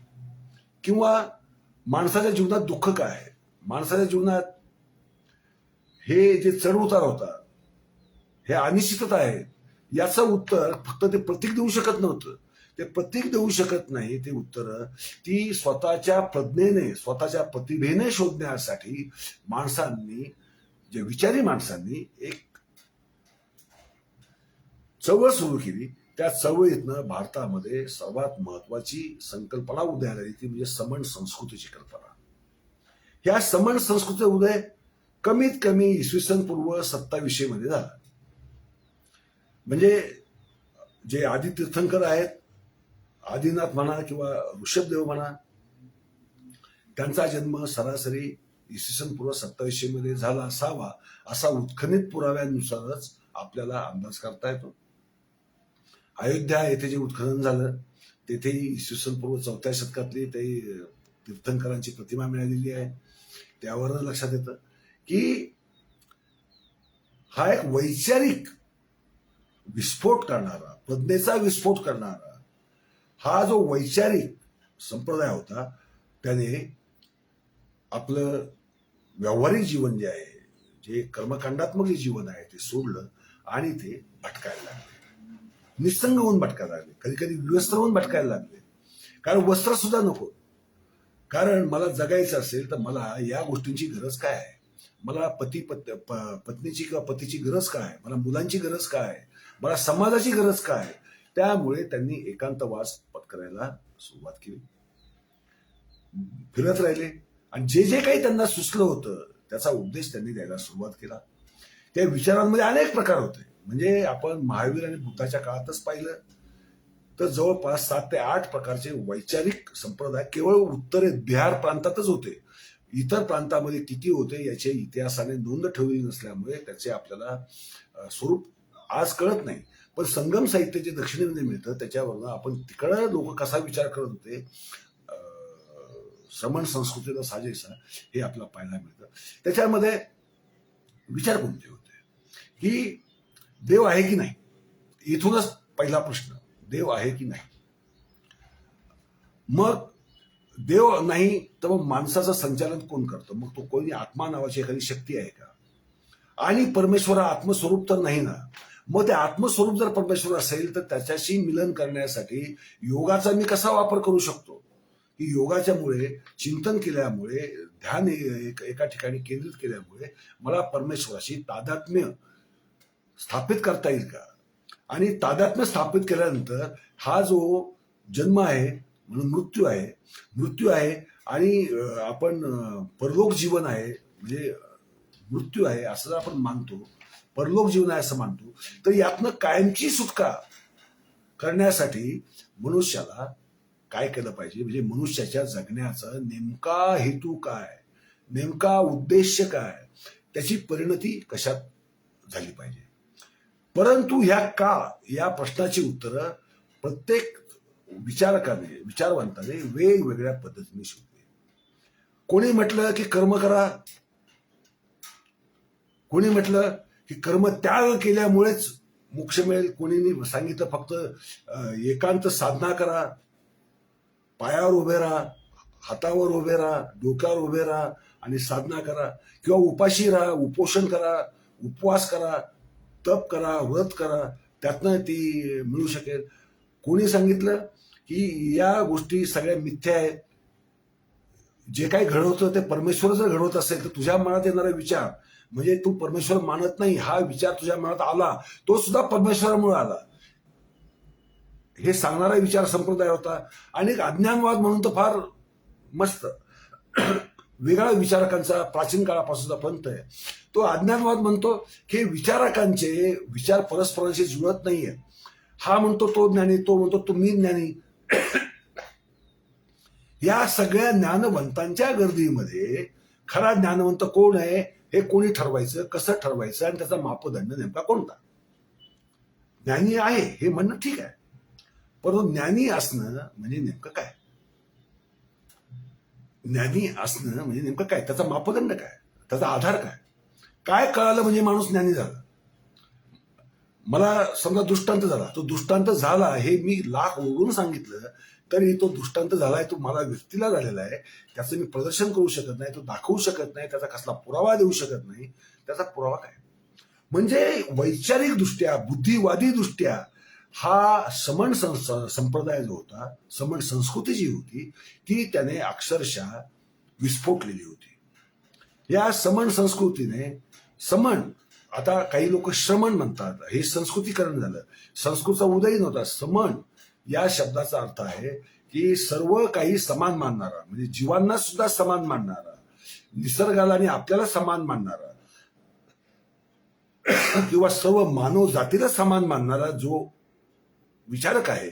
किंवा माणसाच्या जीवनात दुःख काय आहे, माणसाच्या जीवनात हे जे चढ उतार होता, हे अनिश्चितता आहे, याचं उत्तर फक्त ते प्रतीक देऊ शकत नव्हतं. ते प्रतीक देऊ शकत नाही. ते उत्तर ती स्वतःच्या प्रज्ञेने, स्वतःच्या प्रतिभेने शोधण्यासाठी माणसांनी, जे विचारी माणसांनी एक चळवळ सुरू केली. त्या चळवळीतनं भारतामध्ये सर्वात महत्वाची संकल्पना उदयाला आली, ती म्हणजे समण संस्कृतीची कल्पना. ह्या समण संस्कृतीचा उदय कमीत कमी इसवी सन पूर्व 2700 मध्ये झाला. म्हणजे जे आदी तीर्थंकर आहेत, आदिनाथ म्हणा किंवा ऋषभदेव म्हणा, त्यांचा जन्म सरासरी इसवी सन पूर्व 2700 मध्ये झाला असावा असा उत्खनित पुराव्यानुसारच आपल्याला अंदाज करता येतो. अयोध्या येथे जे उत्खनन झालं तेथेही इसवी सन पूर्व 4थ्या शतकातली ते तीर्थंकरांची प्रतिमा मिळालेली आहे. त्यावर लक्षात येतं की हा एक वैचारिक विस्फोट करणारा, प्रज्ञेचा विस्फोट करणारा हा जो वैचारिक संप्रदाय होता, त्याने आपलं व्यावहारिक जीवन जे आहे, जे कर्मकांडात्मक जे जीवन आहे ते सोडलं आणि ते भटकायला लागले. निसंग होऊन भटकायला लागले, कधी कधी विवस्त्र होऊन भटकायला लागले. कारण वस्त्र सुद्धा नको. कारण मला जगायचं असेल तर मला या गोष्टींची गरज काय आहे, मला पत्नीची किंवा पतीची गरज काय आहे, मला मुलांची गरज काय आहे, मला समाजाची गरज काय आहे. त्यामुळे त्यांनी एकांतवास पत्करायला सुरुवात केली. फिरत राहिले आणि जे जे काही त्यांना सुचलं होतं त्याचा उपदेश त्यांनी द्यायला सुरुवात केला. त्या विचारांमध्ये अनेक प्रकार होते. म्हणजे आपण महावीर आणि बुद्धाच्या काळातच पाहिलं तर जवळपास 7 ते 8 प्रकारचे वैचारिक संप्रदाय केवळ उत्तरेत बिहार प्रांतातच होते. इतर प्रांतामध्ये किती होते याचे इतिहासाने नोंद ठेवली नसल्यामुळे त्याचे आपल्याला स्वरूप आज कळत नाही. पण संगम साहित्य जे दक्षिणेमध्ये मिळतं त्याच्यावरनं आपण तिकडं लोक कसा विचार करत होते श्रमण संस्कृतीला साजेसा हे आपल्याला पाहायला मिळतं. त्याच्यामध्ये विचार कोणते होते की देव आहे की नाही. इथूनच पहिला प्रश्न, देव आहे की नाही. मग देव नाही तर मग माणसाचं संचालन कोण करतं, मग तो कोणी आत्मा नावाची एखादी शक्ती आहे का. आणि परमेश्वर आत्मस्वरूप तर नाही ना. मग ते आत्मस्वरूप जर परमेश्वर असेल तर त्याच्याशी मिलन करण्यासाठी योगाचा मी कसा वापर करू शकतो. की योगाच्या मुळे, चिंतन केल्यामुळे, ध्यान एका ठिकाणी केंद्रित केल्यामुळे मला परमेश्वराशी तादात्म्य स्थापित करता येईल का? आणि तादात्म्य स्थापित केल्यानंतर हा जो जन्म आहे म्हणून मृत्यू आहे आणि आपण परलोक जीवन आहे म्हणजे मृत्यू आहे असं जर आपण मानतो, परलोक जीवन आहे असं मानतो, तर यातनं कायमची सुटका करण्यासाठी मनुष्याला काय केलं पाहिजे, म्हणजे मनुष्याच्या जगण्याचा नेमका हेतू काय, नेमका उद्देश काय, त्याची परिणती कशात झाली पाहिजे. परंतु या प्रश्नाची उत्तरं प्रत्येक विचारवंताने वेगवेगळ्या पद्धतीने शोधली. कोणी म्हटलं की कर्म करा, कोणी म्हटलं की कर्म त्याग केल्यामुळेच मोक्ष मिळेल, कोणी सांगितलं फक्त एकांत साधना करा, पायावर उभे राहा, हातावर उभे राहा, डोक्यावर उभे राहा आणि साधना करा, किंवा उपाशी राहा, उपोषण करा, उपवास करा, तप करा, व्रत करा, त्यातनं ती मिळू शकेल. कोणी सांगितलं की या गोष्टी सगळ्या मिथ्या आहेत, जे काही घडवतं ते परमेश्वर जर घडवत असेल तर तुझ्या मनात येणारा विचार म्हणजे तू परमेश्वर मानत नाही हा विचार तुझ्या मनात आला तो सुद्धा परमेश्वरामुळे आला, हे सांगणारा विचार संप्रदाय होता. आणि अज्ञानवाद म्हणून तर फार मस्त वेगळा विचारकांचा प्राचीन काळापासूनचा पंथ आहे. तो अज्ञानवाद म्हणतो की विचारकांचे विचार परस्परांशी जुळत नाहीये. हा म्हणतो तो ज्ञानी, तो म्हणतो तुम्ही ज्ञानी. या सगळ्या ज्ञानवंतांच्या गर्दीमध्ये खरा ज्ञानवंत कोण आहे हे कोणी ठरवायचं, कसं ठरवायचं आणि त्याचा मापदंड नेमका कोणता. ज्ञानी आहे हे म्हणणं ठीक आहे, परंतु ज्ञानी असणं म्हणजे नेमकं काय, ज्ञानी असणं म्हणजे नेमकं काय, त्याचा मापदंड काय, त्याचा आधार काय, काय कळालं म्हणजे माणूस ज्ञानी झाला. मला समजा दृष्टांत झाला, तो दृष्टांत झाला हे मी लाख ओढून सांगितलं तरी तो दृष्टांत झालाय, तो मला व्यक्तीला झालेला आहे, त्याचं मी प्रदर्शन करू शकत नाही, तो दाखवू शकत नाही, त्याचा कसला पुरावा देऊ शकत नाही. त्याचा पुरावा काय म्हणजे वैचारिक दृष्ट्या, बुद्धिवादी दृष्ट्या हा समण संप्रदाय जो होता, समण संस्कृती जी होती ती त्याने अक्षरशः विस्फोटलेली होती. या समण संस्कृतीने समण, आता काही लोक श्रमण म्हणतात, हे संस्कृतीकरण झालं. संस्कृतचा उदय नव्हता. समण या शब्दाचा अर्थ आहे की सर्व काही समान मानणारा, म्हणजे जीवांना सुद्धा समान मानणारा, निसर्गाला आणि आपल्याला समान मानणारा, किंवा सर्व मानव जातीला समान मानणारा जो विचारक आहे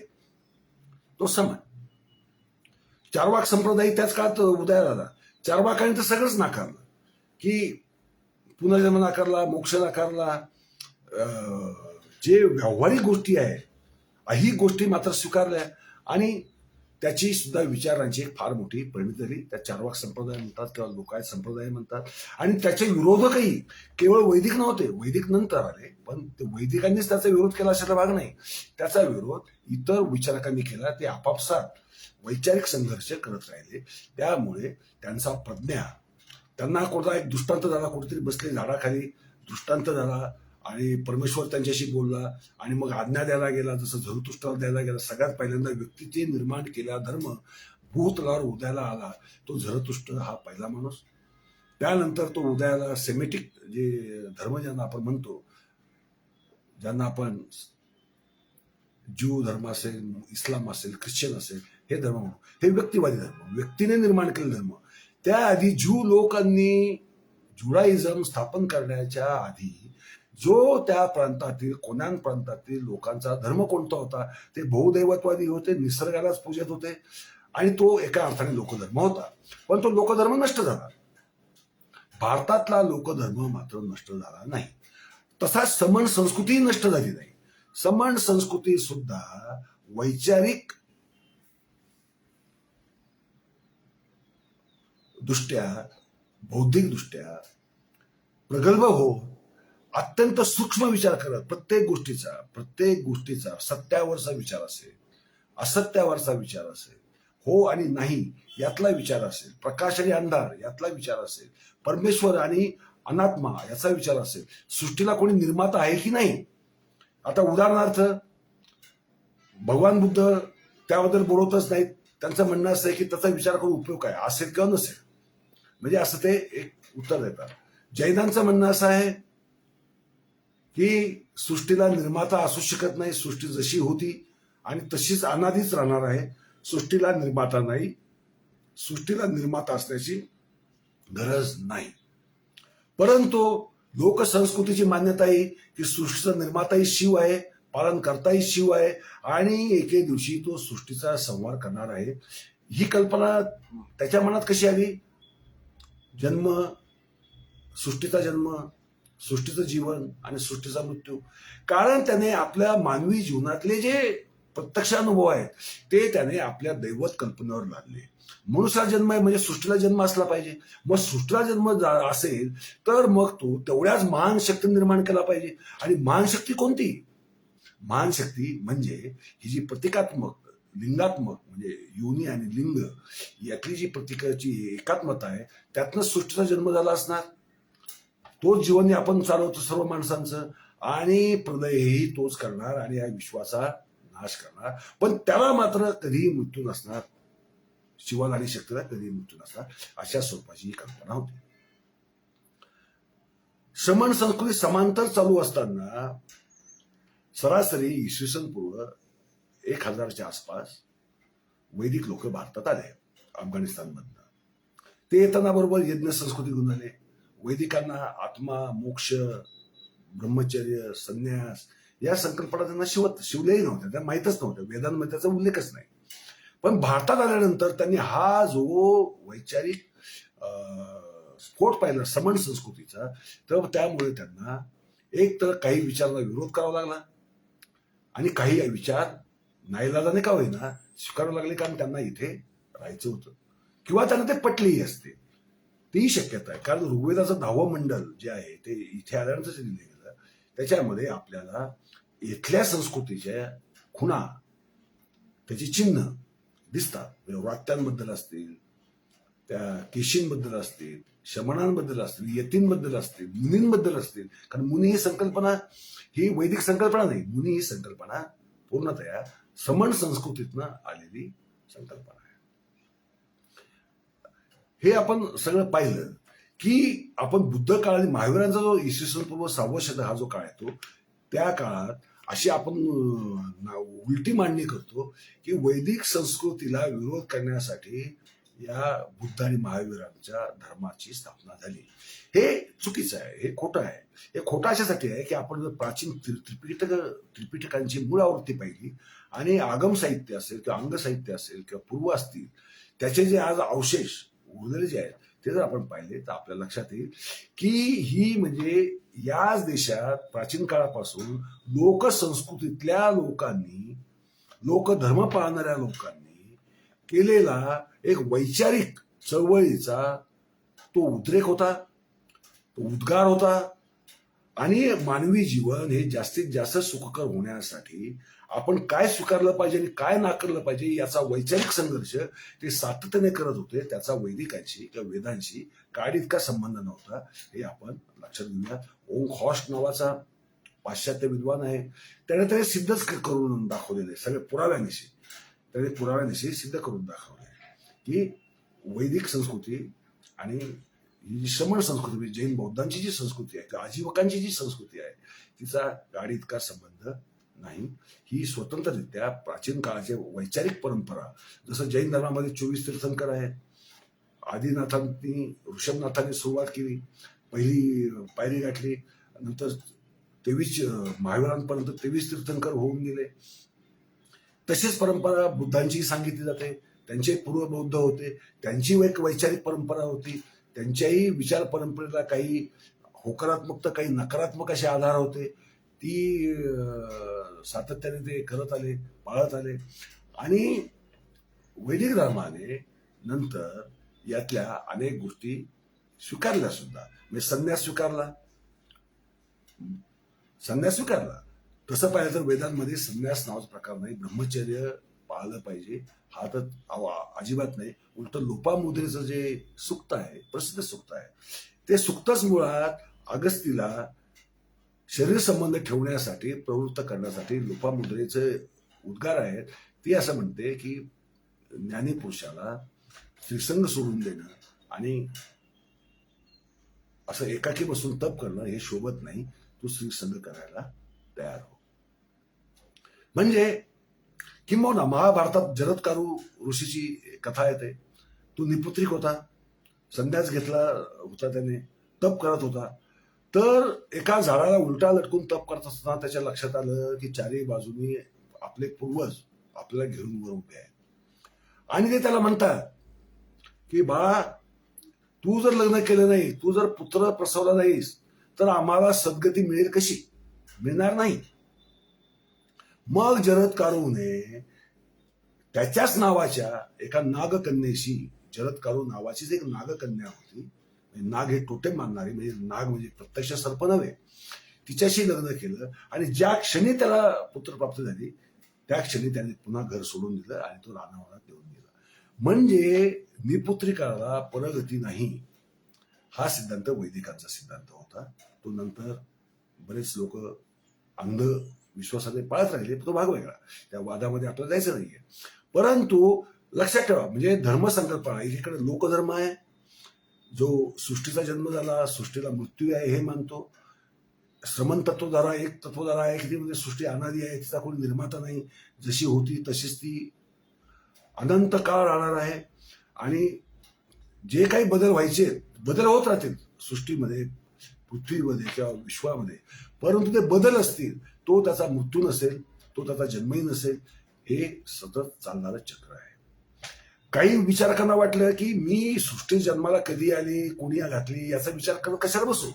तो समण. चार्वाक संप्रदाय त्याच काळात उदयाला आला. चार्वाकांनी तर सगळंच नाकारलं, की पुनर्जन्म नाकारला, मोक्ष नाकारला, जे व्यावहारिक गोष्टी आहेत ही गोष्टी मात्र स्वीकारल्या. आणि त्याची सुद्धा विचारांची एक फार मोठी परिणती झाली. त्या चार्वाक संप्रदाय म्हणतात किंवा लोकायत संप्रदाय म्हणतात. आणि त्याचे विरोधकही केवळ वैदिक नव्हते, वैदिक नंतर आले, पण ते वैदिकांनीच त्याचा विरोध केला अशाचा भाग नाही. त्याचा विरोध इतर विचारकांनी केला. ते आपापसात वैचारिक संघर्ष करत राहिले. त्यामुळे त्यांचा प्रज्ञा, त्यांना कोणता एक दृष्टांत झाला, कुठेतरी बसले झाडाखाली दृष्टांत झाला आणि परमेश्वर त्यांच्याशी बोलला आणि मग आज्ञा द्यायला गेला, जसं झरतुष्ट्राला द्यायला गेला. सगळ्यात पहिल्यांदा व्यक्तीचे निर्माण केला धर्म भूतलावर उदयाला आला तो झरतुष्ट्र हा पहिला माणूस. त्यानंतर तो उदयाला सेमेटिक जे धर्म ज्यांना आपण म्हणतो, ज्यांना आपण ज्यू धर्म असेल, इस्लाम असेल, ख्रिश्चन असेल, हे धर्म म्हणू, हे व्यक्तिवादी धर्म, व्यक्तीने निर्माण केलेले धर्म. त्याआधी ज्यू लोकांनी जुडाइझम स्थापन करण्याच्या आधी जो त्या प्रांतातील, कोन्यान प्रांतातील लोकांचा धर्म कोणता होता, ते बहुदैवतवादी होते, निसर्गालाच पूजत होते आणि तो एका अर्थाने लोकधर्म होता. पण तो लोकधर्म नष्ट झाला. भारतातला लोकधर्म मात्र नष्ट झाला नाही. तसा समण संस्कृती नष्ट झाली नाही. समण संस्कृती सुद्धा वैचारिक दृष्ट्या, बौद्धिक दृष्ट्या प्रगल्भ हो, अत्यंत सूक्ष्म विचार करत प्रत्येक गोष्टीचा सत्यावरचा विचार असेल, असत्यावरचा विचार असेल, हो आणि नाही यातला विचार असेल, प्रकाश आणि अंधार यातला विचार असेल, परमेश्वर आणि अनात्मा याचा विचार असेल, सृष्टीला कोणी निर्माता आहे की नाही. आता उदाहरणार्थ भगवान बुद्ध त्याबद्दल बोलतच नाहीत, त्यांचं म्हणणं असं आहे की त्याचा विचार करून उपयोग काय, असेल किंवा नसेल, म्हणजे असं ते एक उत्तर देतात. जैनांचं म्हणणं असं आहे की सृष्टीला निर्माता असू शकत नाही, सृष्टी जशी होती आणि तशीच अनादीच राहणार आहे. सृष्टीला निर्माता नाही, सृष्टीला निर्माता असण्याची गरज नाही. परंतु लोकसंस्कृतीची मान्यता आहे की सृष्टीचा निर्माताही शिव आहे, पालनकर्ताही शिव आहे आणि एके दिवशी तो सृष्टीचा संहार करणार आहे. ही कल्पना त्याच्या मनात कशी आली? जन्म, सृष्टीचा जन्म, सृष्टीचं जीवन आणि सृष्टीचा मृत्यू. कारण त्याने आपल्या मानवी जीवनातले जे प्रत्यक्ष अनुभव आहेत ते त्याने आपल्या दैवत कल्पनेवर लादले. मनुष्याला जन्म आहे म्हणजे सृष्टीला जन्म असला पाहिजे. मग सृष्टीला जन्म असेल तर मग तो तेवढ्याच महान शक्ती निर्माण केला पाहिजे. आणि महान शक्ती कोणती? महान शक्ती म्हणजे ही जी प्रतिकात्मक, लिंगात्मक म्हणजे योनी आणि लिंग यातली जी प्रतिकाची एकात्मता आहे त्यातनं सृष्टीचा जन्म झाला असणार. तोच जीवन आपण चालवतो सर्व माणसांचं आणि प्रलयही तोच करणार आणि या विश्वाचा नाश करणार. पण त्याला मात्र कधीही मृत्यू नसणार, शिवाला आणि शक्तीला कधीही मृत्यू नसणार, अशा स्वरूपाची ही कल्पना होती. श्रमण संस्कृती समांतर चालू असताना सरासरी इसवी सन पूर्व 1000च्या आसपास वैदिक लोक भारतात आले अफगाणिस्तानमधनं. ते येताना बरोबर यज्ञ संस्कृती घेऊन आले. वैदिकांना आत्मा, मोक्ष, ब्रह्मचर्य, संन्यास या संकल्पना त्यांना शिवल्याही नव्हत्या, त्या माहीतच नव्हत्या, वेदांमध्ये त्याचा उल्लेखच नाही. पण भारतात आल्यानंतर त्यांनी हा जो वैचारिक स्फोट पाहिला श्रमण संस्कृतीचा, तर त्यामुळे त्यांना एक तर काही विचारांना विरोध करावा लागला आणि काही विचार नाईलाजाने का होईना स्वीकारावे लागले, कारण त्यांना इथे राहायचं होतं किंवा त्यांना ते पटलेही असते. तीही शक्यता आहे, कारण ऋग्वेदाचं 10वं मंडल जे आहे ते इथे आल्यानंतर लिहिलं गेलं. त्याच्यामध्ये आपल्याला इथल्या संस्कृतीच्या खुणा, त्याची चिन्ह दिसतात. व्रात्यांबद्दल असतील, त्या केशींबद्दल असतील, शमणांबद्दल असतील, यतींबद्दल असतील, मुनींबद्दल असतील. कारण मुनी ही संकल्पना ही वैदिक संकल्पना नाही, मुनी ही संकल्पना पूर्णतया श्रमण संस्कृतीतनं आलेली संकल्पना आहे. हे आपण सगळं पाहिलं की आपण बुद्ध काळ आणि महावीरांचा जो इसवी सन पूर्व 6वं शतक हा जो काळ येतो त्या काळात अशी आपण उलटी मांडणी करतो की वैदिक संस्कृतीला विरोध करण्यासाठी या बुद्ध आणि महावीरांच्या धर्माची स्थापना झाली. हे चुकीचं आहे, हे खोटं आहे. हे खोटं अशासाठी आहे की आपण जर प्राचीन त्रिपिटकांची मूळ आवृत्ती पाहिली आणि आगम साहित्य असेल किंवा अंग साहित्य असेल किंवा पूर्व असतील त्याचे जे आज अवशेष उरलेले जे आहेत ते जर आपण पाहिले तर आपल्या लक्षात येईल की ही म्हणजे याच देशात प्राचीन काळापासून लोकसंस्कृतीतल्या लोकांनी, लोकधर्म पाळणाऱ्या लोकांनी केलेला एक वैचारिक चळवळीचा तो उद्रेक होता, तो उद्गार होता. आणि मानवी जीवन हे जास्तीत जास्त सुखकर होण्यासाठी आपण काय स्वीकारलं पाहिजे आणि काय नाकारलं पाहिजे याचा वैचारिक संघर्ष ते सातत्याने करत होते. त्याचा वैदिकांशी किंवा वेदांशी काळ इतका संबंध नव्हता, हे आपण लक्षात घेऊया. ओंग हॉस्ट नावाचा पाश्चात्य विद्वान आहे, त्याने ते सिद्धच करून दाखवलेले सगळे पुराव्यानिशी, त्याने पुराव्यानिशी सिद्ध करून दाखवले की वैदिक संस्कृती आणि ही जी श्रमण संस्कृती म्हणजे जैन बौद्धांची जी संस्कृती आहे किंवा आजीवकांची जी संस्कृती आहे तिचा गाडी इतका संबंध नाही. ही स्वतंत्ररित्या प्राचीन काळाची वैचारिक परंपरा, जसं जैन धर्मामध्ये 24 तीर्थंकर आहेत. आदिनाथांनी, ऋषभनाथांनी सुरुवात केली, पहिली पायरी गाठली, नंतर 23 महावीरांपर्यंत 23 तीर्थंकर होऊन गेले. तशीच परंपरा बुद्धांची सांगितली जाते. त्यांचे पूर्व बौद्ध होते, त्यांची एक वैचारिक परंपरा होती. त्यांच्याही विचार परंपरेला काही होकारात्मक तर काही नकारात्मक असे आधार होते. ती सातत्याने ते करत आले, पाळत आले. आणि वैदिक धर्माने नंतर यातल्या अनेक गोष्टी स्वीकारल्या सुद्धा. म्हणजे संन्यास स्वीकारला. तसं पाहिलं तर वेदांमध्ये संन्यास नावाचा प्रकार नाही, ब्रह्मचर्य पाळलं पाहिजे हा तर अजिबात नाही. उलट लोपामुद्रेचं जे सूक्त आहे, प्रसिद्ध सूक्त आहे, ते सूक्तच मुळात अगस्तीला शरीर संबंध ठेवण्यासाठी प्रवृत्त करण्यासाठी लोपामुद्रेचे उद्गार आहेत. ती असं म्हणते की ज्ञानीपुरुषाला श्रीसंग सोडून देणं आणि असं एकाकी बसून तप करणं हे शोभत नाही. तू श्रीसंग करायला तयार हो. म्हणजे किंबहुना महाभारतात जरत्कारू ऋषीची कथा येते. तो निपुत्रिक होता, संन्यास घेतला होता, त्याने तप करत होता. तर एका झाडाला उलटा लटकून तप करत असताना त्याच्या लक्षात आलं की चारी बाजूनी आपले पूर्वज आपल्याला घेऊन वर उभे आहेत आणि ते त्याला म्हणतात की बाळा, तू जर लग्न केलं नाही, तू जर पुत्र प्रसवला नाहीस तर आम्हाला सद्गती मिळेल कशी? मिळणार नाही. मग जरत्कारूने त्याच्याच नावाच्या एका नागकन्येशी, जरत्कारू नावाचीच एक नागकन्या होती, नाग हे टोटे मानणारी, म्हणजे नाग म्हणजे प्रत्यक्ष सर्प नव्हे, तिच्याशी लग्न केलं आणि ज्या क्षणी त्याला पुत्र प्राप्त झाली त्या क्षणी त्याने पुन्हा घर सोडून दिलं आणि तो रानावनात देऊन गेला. म्हणजे निपुत्रिकाला परगती नाही, हा सिद्धांत वैदिकांचा सिद्धांत होता. तो नंतर बरेच लोक अंध विश्वासाने पाळत राहिले, तो भाग वेगळा, त्या वादामध्ये आपल्याला जायचं नाहीये. परंतु लक्षात ठेवा, म्हणजे धर्मसंकल्पना एकीकडे लोकधर्म आहे, जो सृष्टीचा जन्म झाला, सृष्टीला मृत्यू आहे हे मानतो. श्रमण तत्वधारा एक तत्वधारा आहे की म्हणजे सृष्टी अनादी आहे, तिचा कोणी निर्माता नाही, जशी होती तशीच ती अनंत काळ राहणार आहे आणि जे काही बदल व्हायचे बदल होत राहतील सृष्टीमध्ये, पृथ्वीमध्ये किंवा विश्वामध्ये, परंतु ते बदल असतील, तो त्याचा मृत्यू नसेल, तो त्याचा जन्मही नसेल, हे सतत चालणारं चक्र आहे. काही विचारकांना वाटलं की मी सृष्टी जन्माला कधी आली, कोणी घातली, याचा विचार करत कशाला बसू,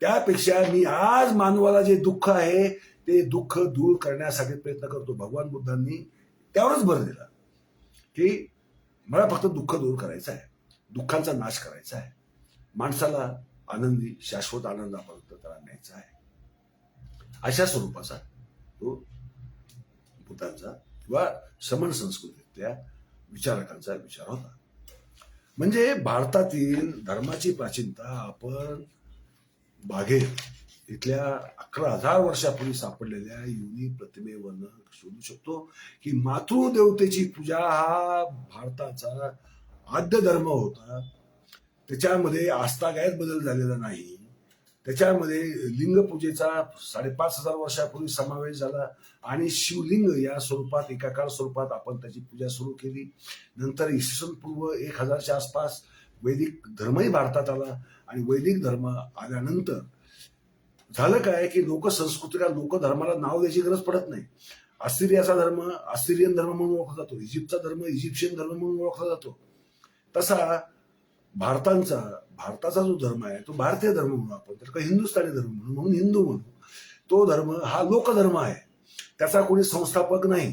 त्यापेक्षा मी आज मानवाला जे दुःख आहे ते दुःख दूर करण्यासाठी प्रयत्न करतो. भगवान बुद्धांनी त्यावरच भर दिला की मला फक्त दुःख दूर करायचं आहे, दुःखांचा नाश करायचा आहे, माणसाला आनंदी शाश्वत आनंदापर्यंत त्याला न्यायचा आहे. अशा स्वरूपाचा तो बुद्धांचा किंवा श्रमण संस्कृतीतल्या विचारकांचा विचार होता. म्हणजे भारतातील धर्माची प्राचीनता आपण बाघेर इथल्या 11,000 वर्षापूर्वी सापडलेल्या युनी प्रतिमेवरनं शोधू शकतो की मातृदेवतेची पूजा हा भारताचा आद्य धर्म होता. त्याच्यामध्ये आस्थागायत बदल झालेला नाही, त्याच्यामध्ये लिंगपूजेचा 5,500 वर्षापूर्वी समावेश झाला आणि शिवलिंग या स्वरूपात एकाकार स्वरूपात आपण त्याची पूजा सुरू केली. नंतर इसवी पूर्व 1000च्या आसपास वैदिक धर्मही भारतात आला आणि वैदिक धर्म आल्यानंतर झालं काय की लोकसंस्कृतीला, लोकधर्माला नाव द्यायची गरज पडत नाही. असिरियाचा धर्म असिरियन धर्म म्हणून ओळखला जातो, इजिप्तचा धर्म इजिप्शियन धर्म म्हणून ओळखला जातो. तसा भारताचा जो धर्म आहे तो भारतीय धर्म म्हणून, आपण तर काही हिंदुस्थानी धर्म म्हणून हिंदू म्हणू. तो धर्म हा लोकधर्म आहे, त्याचा कोणी संस्थापक नाही.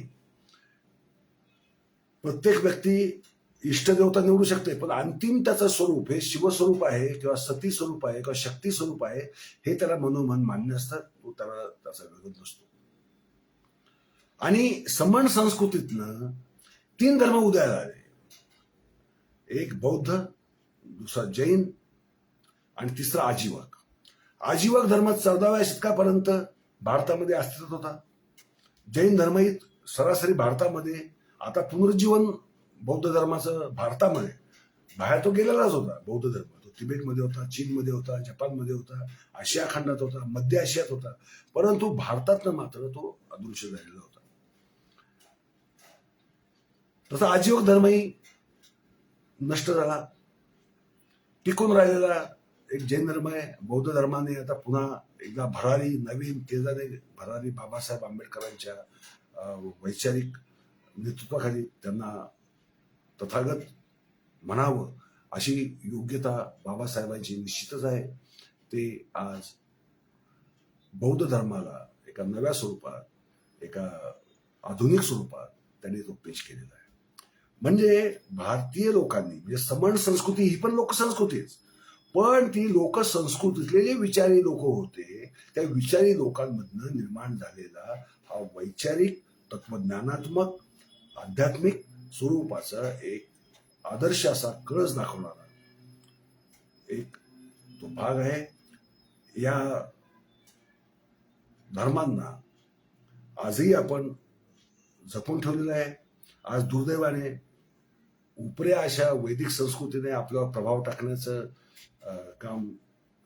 प्रत्येक व्यक्ती इष्टदेवता निवडू शकते, पण अंतिम त्याचं स्वरूप हे शिवस्वरूप आहे किंवा सती स्वरूप आहे किंवा शक्ती स्वरूप आहे हे त्याला मनोमन मान्य असतात, तो त्याला त्याचा विरोध नसतो. आणि समण संस्कृतीतनं 3 धर्म उदयाला आले, एक बौद्ध, दुसरा जैन आणि तिसरा आजीवक. आजीवक धर्म 14व्या शतकापर्यंत भारतामध्ये अस्तित्वात होता. जैन धर्म ही सरासरी भारतामध्ये, आता पुनरुज्जीवन बौद्ध धर्माचं भारतामध्ये, बाहेर तो गेलेलाच होता बौद्ध धर्म, तो तिबेटमध्ये होता, चीनमध्ये होता, जपानमध्ये होता, आशिया खंडात होता, मध्य आशियात होता, परंतु भारतातनं मात्र तो अदृश्य झालेला होता. तसा आजीवक धर्मही नष्ट झाला. टिकून राहिलेला एक जैन धर्म आहे. बौद्ध धर्माने आता पुन्हा एकदा भरारी, नवीन तेजाने भरारी बाबासाहेब आंबेडकरांच्या वैचारिक नेतृत्वाखाली त्यांना तथागत म्हणावं अशी योग्यता बाबासाहेबांची निश्चितच आहे. ते आज बौद्ध धर्माला एका नव्या स्वरूपात, एका आधुनिक स्वरूपात त्यांनी तो पेश केलेला आहे. म्हणजे भारतीय लोकांनी, म्हणजे समण संस्कृती ही पण लोकसंस्कृतीच, पण ती लोकसंस्कृतीतले जे विचारी लोक होते त्या विचारी लोकांमधनं निर्माण झालेला हा वैचारिक, तत्वज्ञानात्मक, आध्यात्मिक स्वरूपाचा एक आदर्श असा कळस दाखवणारा एक तो भाग आहे. या धर्मांना आजही आपण जपून ठेवलेला आहे आज दुर्दैवाने उपऱ्या अशा वैदिक संस्कृतीने आपल्यावर प्रभाव टाकण्याचं काम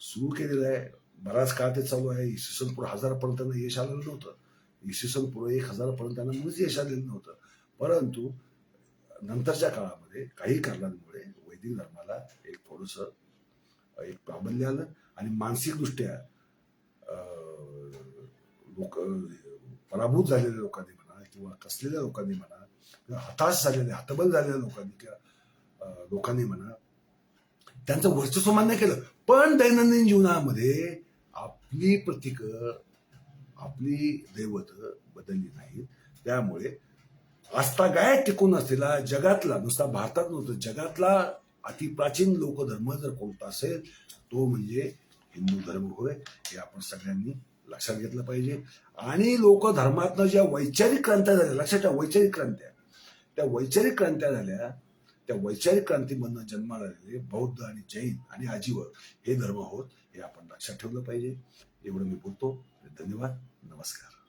सुरू केलेलं आहे. बराच काळ ते चालू आहे. इसवी सन पूर्व 1000 त्यांना यश आलेलं नव्हतं. इसवी सन पूर्व 1000 त्यांना मुळीच यश आलेलं नव्हतं. परंतु नंतरच्या काळामध्ये काही कारणांमुळे वैदिक धर्माला एक थोडंसं एक प्राबल्य आलं आणि मानसिकदृष्ट्या लोक पराभूत झालेल्या लोकांनी म्हणा किंवा कसलेल्या लोकांनी म्हणा किंवा हताश झालेल्या हतबल झालेल्या लोकांनी किंवा लोकांनी म्हणा त्यांचं वर्चस्व मान्य केलं. पण दैनंदिन जीवनामध्ये आपली प्रतीक आपली दैवत बदलली नाहीत. त्यामुळे आस्थागायत टिकून असलेला जगातला, नुसता भारतात नव्हतं, जगातला अतिप्राचीन लोकधर्म जर कोणता असेल तो म्हणजे हिंदू धर्म होय. हे आपण सगळ्यांनी लक्षात घेतलं पाहिजे. आणि लोकधर्मातनं ज्या वैचारिक क्रांत्या झाल्या, लक्षात ठेवा, वैचारिक क्रांत्या, त्या वैचारिक क्रांत्या झाल्या, त्या वैचारिक क्रांतीमधनं जन्माला आलेले बौद्ध आणि जैन आणि आजीवन हे धर्म होत, हे आपण लक्षात ठेवलं पाहिजे. एवढं मी बोलतो. धन्यवाद. नमस्कार.